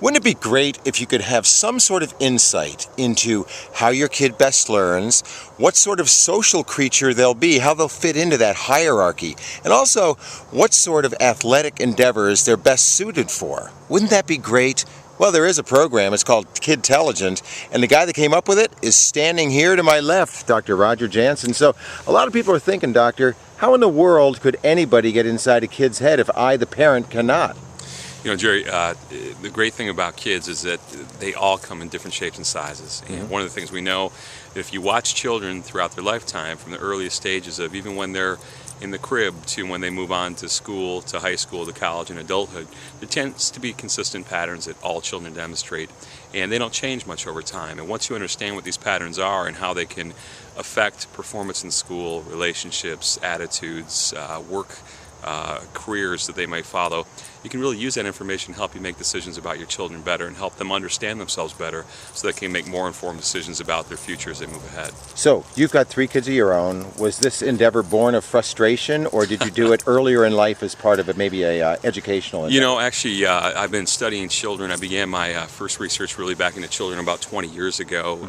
Wouldn't it be great if you could have some sort of insight into how your kid best learns, what sort of social creature they'll be, how they'll fit into that hierarchy, and also what sort of athletic endeavors they're best suited for? Wouldn't that be great? Well, there is a program. It's called Kidtelligent, and the guy that came up with it is standing here to my left, Dr. Roger Jansen. So a lot of people are thinking, Doctor, how in the world could anybody get inside a kid's head if I, the parent, cannot? You know, Jerry, the great thing about kids is that they all come in different shapes and sizes. And one of the things we know, that if you watch children throughout their lifetime, from the earliest stages of even when they're in the crib to when they move on to school, to high school, to college and adulthood, there tends to be consistent patterns that all children demonstrate, and they don't change much over time. And once you understand what these patterns are and how they can affect performance in school, relationships, attitudes, work, careers that they might follow, you can really use that information to help you make decisions about your children better and help them understand themselves better so they can make more informed decisions about their future as they move ahead. So, you've got 3 kids of your own. Was this endeavor born of frustration, or did you do it earlier in life as part of maybe a educational endeavor? You know, actually, I've been studying children. I began my first research really back into children about 20 years ago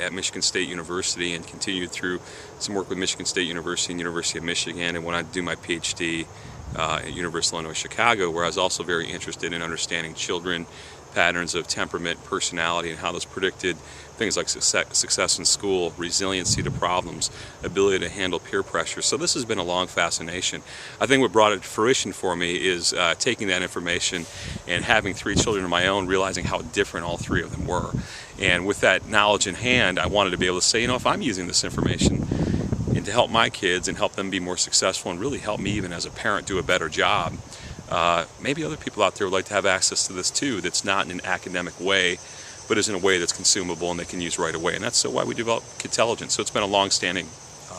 at Michigan State University, and continued through some work with Michigan State University and University of Michigan, and when I do my PhD at University of Illinois Chicago, where I was also very interested in understanding children, patterns of temperament, personality, and how those predicted things like success in school, resiliency to problems, ability to handle peer pressure. So this has been a long fascination. I think what brought it to fruition for me is taking that information and having 3 children of my own, realizing how different all 3 of them were. And with that knowledge in hand, I wanted to be able to say, you know, if I'm using this information and to help my kids and help them be more successful and really help me even as a parent do a better job, maybe other people out there would like to have access to this too, that's not in an academic way, but is in a way that's consumable and they can use right away. And that's why we developed Kidtelligent. So it's been a long-standing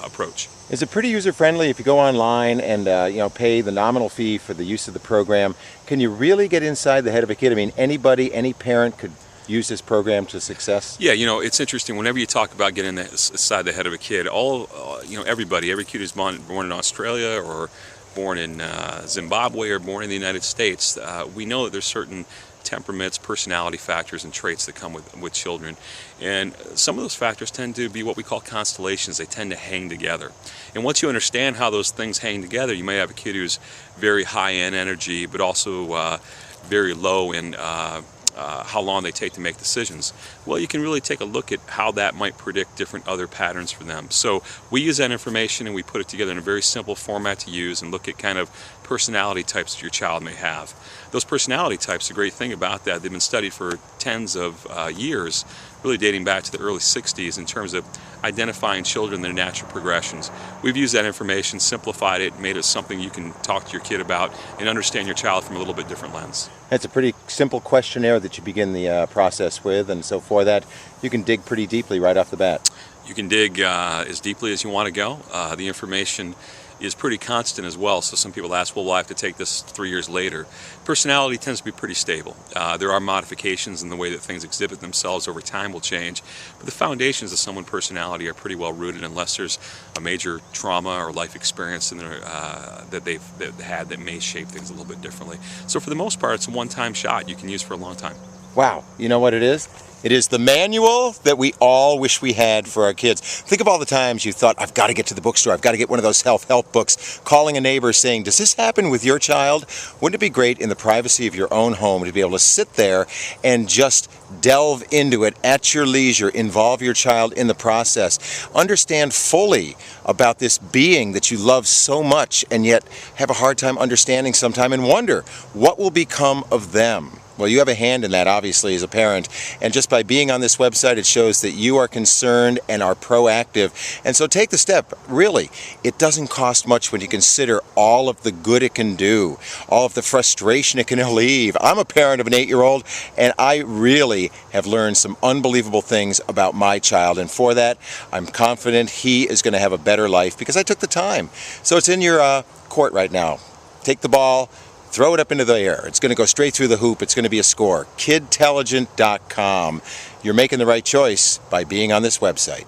approach. Is it pretty user-friendly if you go online and pay the nominal fee for the use of the program? Can you really get inside the head of a kid? I mean, anybody, any parent could use this program to success? Yeah, you know, it's interesting. Whenever you talk about getting inside the head of a kid, everybody, every kid who's born in Australia or born in Zimbabwe or born in the United States, we know that there's certain temperaments, personality factors, and traits that come with children. And some of those factors tend to be what we call constellations. They tend to hang together. And once you understand how those things hang together, you may have a kid who's very high in energy, but also very low in how long they take to make decisions. Well, you can really take a look at how that might predict different other patterns for them. So we use that information and we put it together in a very simple format to use and look at kind of personality types that your child may have. Those personality types, the great thing about that, they've been studied for tens of years, really dating back to the early 60s in terms of identifying children, their natural progressions. We've used that information, simplified it, made it something you can talk to your kid about and understand your child from a little bit different lens. It's a pretty simple questionnaire that you begin the process with, and so for that you can dig pretty deeply right off the bat. You can dig as deeply as you want to go. The information is pretty constant as well, so some people ask, well, will I have to take this 3 years later? Personality tends to be pretty stable. There are modifications in the way that things exhibit themselves over time will change, but the foundations of someone's personality are pretty well rooted unless there's a major trauma or life experience in their, that they've had that may shape things a little bit differently. So for the most part, it's a one-time shot you can use for a long time. Wow, you know what it is? It is the manual that we all wish we had for our kids. Think of all the times you thought, I've got to get to the bookstore, I've got to get one of those self-help books, calling a neighbor saying, does this happen with your child? Wouldn't it be great in the privacy of your own home to be able to sit there and just delve into it at your leisure, involve your child in the process, understand fully about this being that you love so much and yet have a hard time understanding sometime and wonder, what will become of them? Well, you have a hand in that, obviously, as a parent. And just by being on this website, it shows that you are concerned and are proactive. And so take the step. Really, it doesn't cost much when you consider all of the good it can do, all of the frustration it can relieve. I'm a parent of an 8-year-old, and I really have learned some unbelievable things about my child. And for that, I'm confident he is going to have a better life because I took the time. So it's in your court right now. Take the ball. Throw it up into the air. It's going to go straight through the hoop. It's going to be a score. Kidtelligent.com. You're making the right choice by being on this website.